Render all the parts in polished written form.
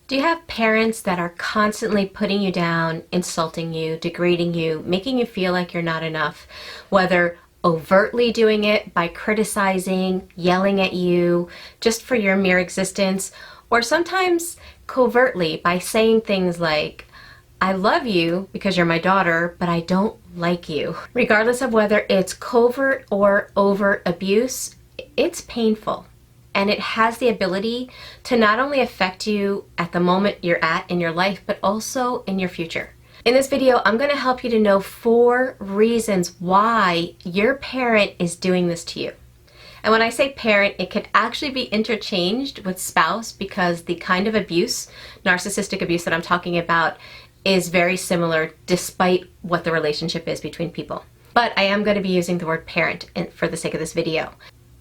Do you have parents that are constantly putting you down, insulting you, degrading you, making you feel like you're not enough, whether overtly doing it by criticizing, yelling at you just for your mere existence, or sometimes covertly by saying things like, I love you because you're my daughter, but I don't like you. Regardless of whether it's covert or overt abuse, it's painful. And it has the ability to not only affect you at the moment you're at in your life, but also in your future. In this video, I'm going to help you to know 4 reasons why your parent is doing this to you. And when I say parent, it could actually be interchanged with spouse, because the kind of abuse, narcissistic abuse that I'm talking about, is very similar despite what the relationship is between people. But I am going to be using the word parent for the sake of this video.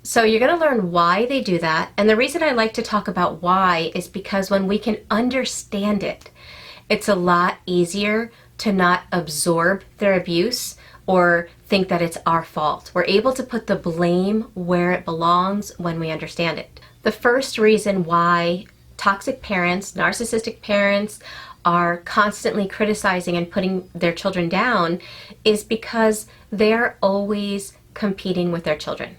So you're going to learn why they do that. And the reason I like to talk about why is because when we can understand it, it's a lot easier to not absorb their abuse or think that it's our fault. We're able to put the blame where it belongs when we understand it. The first reason why toxic parents, narcissistic parents, are constantly criticizing and putting their children down is because they're always competing with their children.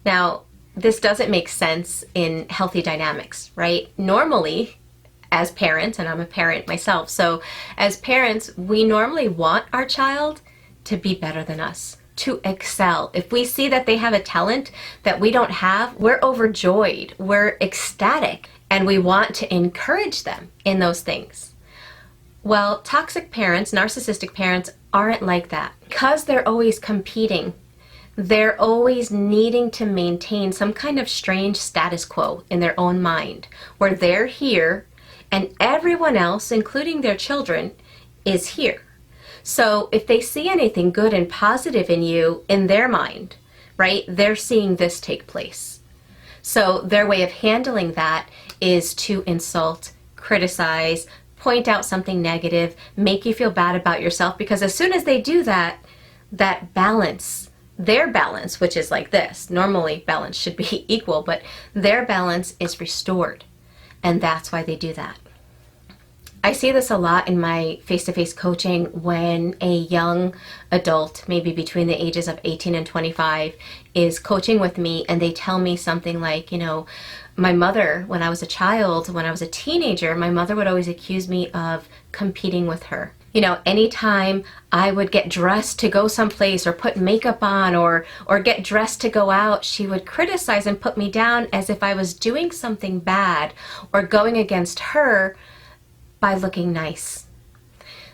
Now, this doesn't make sense in healthy dynamics, right? Normally, as parents, and I'm a parent myself, so as parents, we normally want our child to be better than us, to excel. If we see that they have a talent that we don't have, we're overjoyed, we're ecstatic, and we want to encourage them in those things. Well, toxic parents, narcissistic parents, aren't like that. Because they're always competing, they're always needing to maintain some kind of strange status quo in their own mind, where they're here and everyone else, including their children, is here. So if they see anything good and positive in you, in their mind, right, they're seeing this take place. So their way of handling that is to insult, criticize, point out something negative, make you feel bad about yourself, because as soon as they do that, that balance, their balance, which is like this, normally balance should be equal, but their balance is restored. And that's why they do that. I see this a lot in my face-to-face coaching when a young adult, maybe between the ages of 18 and 25, is coaching with me and they tell me something like, my mother, when I was a child, when I was a teenager, my mother would always accuse me of competing with her. Anytime I would get dressed to go someplace or put makeup on or get dressed to go out, she would criticize and put me down as if I was doing something bad or going against her by looking nice.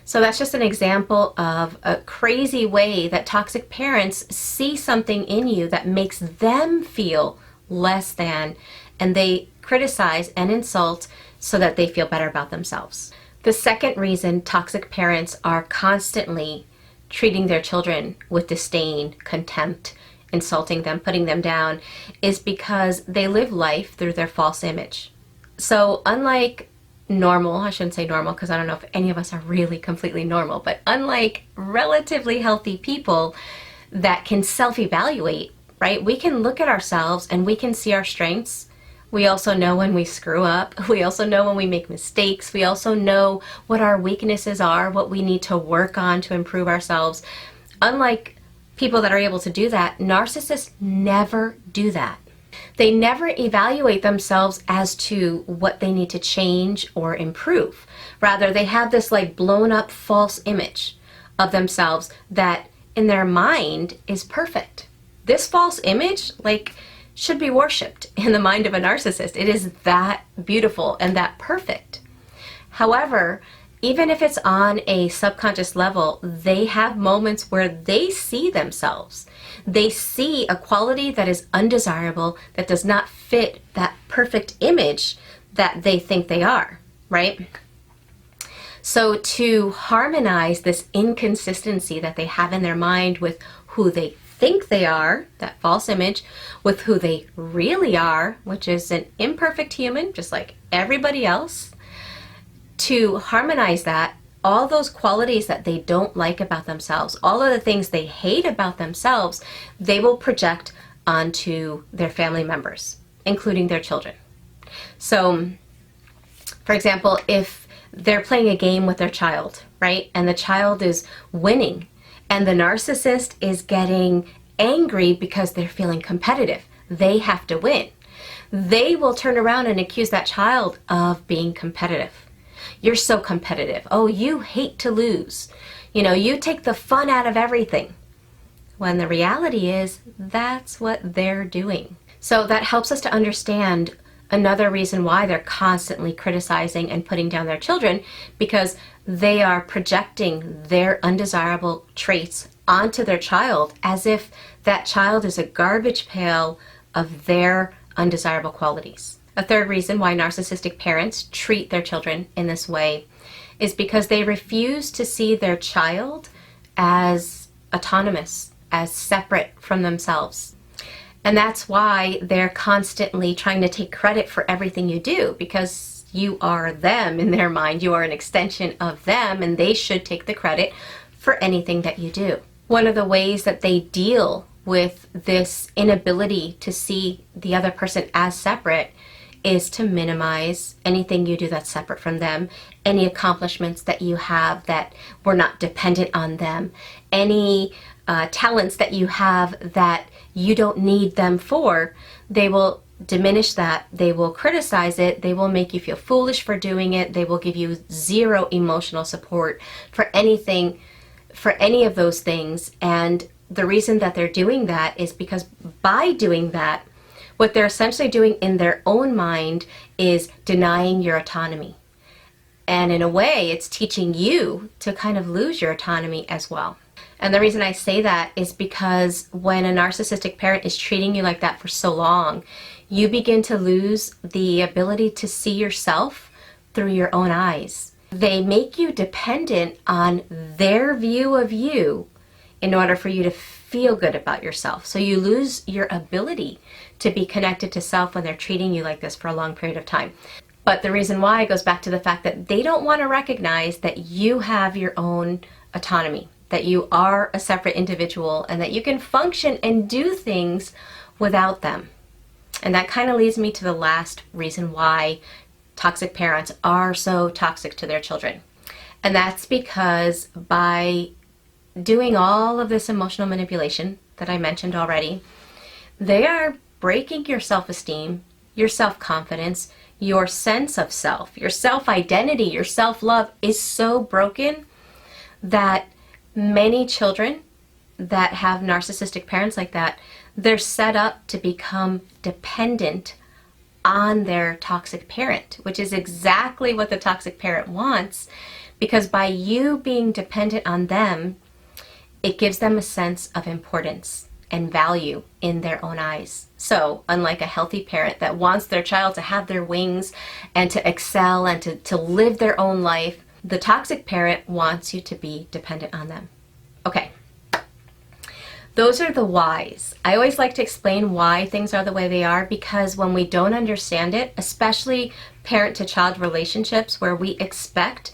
So that's just an example of a crazy way that toxic parents see something in you that makes them feel less than, and they criticize and insult so that they feel better about themselves. The second reason toxic parents are constantly treating their children with disdain, contempt, insulting them, putting them down, is because they live life through their false image. So unlike normal, I shouldn't say normal because I don't know if any of us are really completely normal, but unlike relatively healthy people that can self-evaluate, right? We can look at ourselves and we can see our strengths. We also know when we screw up. We also know when we make mistakes. We also know what our weaknesses are, what we need to work on to improve ourselves. Unlike people that are able to do that, narcissists never do that. They never evaluate themselves as to what they need to change or improve. Rather, they have this blown up false image of themselves that in their mind is perfect. This false image, should be worshipped in the mind of a narcissist. It is that beautiful and that perfect. However, even if it's on a subconscious level, they have moments where they see themselves. They see a quality that is undesirable, that does not fit that perfect image that they think they are, right? So to harmonize this inconsistency that they have in their mind with who they think they are, that false image, with who they really are, which is an imperfect human, just like everybody else, to harmonize that, all those qualities that they don't like about themselves, all of the things they hate about themselves, they will project onto their family members, including their children. So For example, if they're playing a game with their child, right? And the child is winning and the narcissist is getting angry because they're feeling competitive. They have to win. They will turn around and accuse that child of being competitive. You're so competitive. Oh, you hate to lose. You know, you take the fun out of everything. When the reality is, that's what they're doing. So that helps us to understand another reason why they're constantly criticizing and putting down their children, because they are projecting their undesirable traits onto their child as if that child is a garbage pail of their undesirable qualities. A third reason why narcissistic parents treat their children in this way is because they refuse to see their child as autonomous, as separate from themselves. And that's why they're constantly trying to take credit for everything you do, because you are them in their mind. You are an extension of them, and they should take the credit for anything that you do. One of the ways that they deal with this inability to see the other person as separate is to minimize anything you do that's separate from them, any accomplishments that you have that were not dependent on them, any talents that you have that you don't need them for. They will diminish that. They will criticize it. They will make you feel foolish for doing it. They will give you zero emotional support for anything, for any of those things. And the reason that they're doing that is because by doing that, what they're essentially doing in their own mind is denying your autonomy. And in a way, it's teaching you to kind of lose your autonomy as well. And the reason I say that is because when a narcissistic parent is treating you like that for so long, you begin to lose the ability to see yourself through your own eyes. They make you dependent on their view of you in order for you to feel good about yourself. So you lose your ability to be connected to self when they're treating you like this for a long period of time. But the reason why goes back to the fact that they don't want to recognize that you have your own autonomy, that you are a separate individual, and that you can function and do things without them. And that kind of leads me to the last reason why toxic parents are so toxic to their children. And that's because by doing all of this emotional manipulation that I mentioned already, they are breaking your self-esteem, your self-confidence, your sense of self, your self-identity, your self-love is so broken that many children that have narcissistic parents like that, they're set up to become dependent on their toxic parent, which is exactly what the toxic parent wants, because by you being dependent on them, it gives them a sense of importance and value in their own eyes. So unlike a healthy parent that wants their child to have their wings and to excel and to live their own life, the toxic parent wants you to be dependent on them. Okay, those are the whys. I always like to explain why things are the way they are, because when we don't understand it, especially parent-to-child relationships where we expect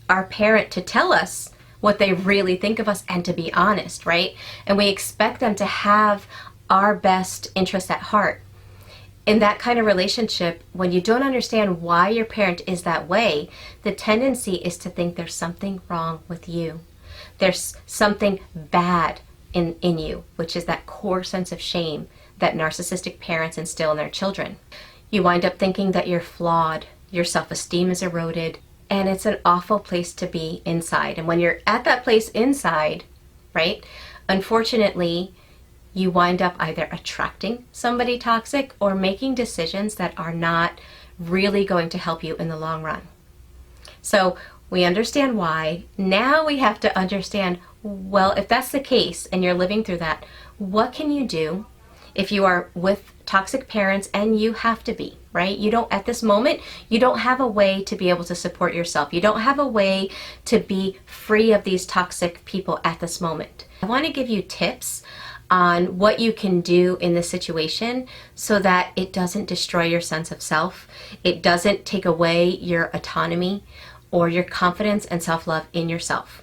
our parent to tell us what they really think of us and to be honest, right? And we expect them to have our best interests at heart. In that kind of relationship, when you don't understand why your parent is that way, the tendency is to think there's something wrong with you. There's something bad in you, which is that core sense of shame that narcissistic parents instill in their children. You wind up thinking that you're flawed, your self-esteem is eroded, and it's an awful place to be inside. And when you're at that place inside, right, unfortunately, you wind up either attracting somebody toxic or making decisions that are not really going to help you in the long run. So we understand why. Now we have to understand, well, if that's the case and you're living through that, what can you do if you are with toxic parents and you have to be, right? You don't, at this moment, you don't have a way to be able to support yourself. You don't have a way to be free of these toxic people at this moment. I want to give you tips on what you can do in this situation so that it doesn't destroy your sense of self. It doesn't take away your autonomy or your confidence and self-love in yourself.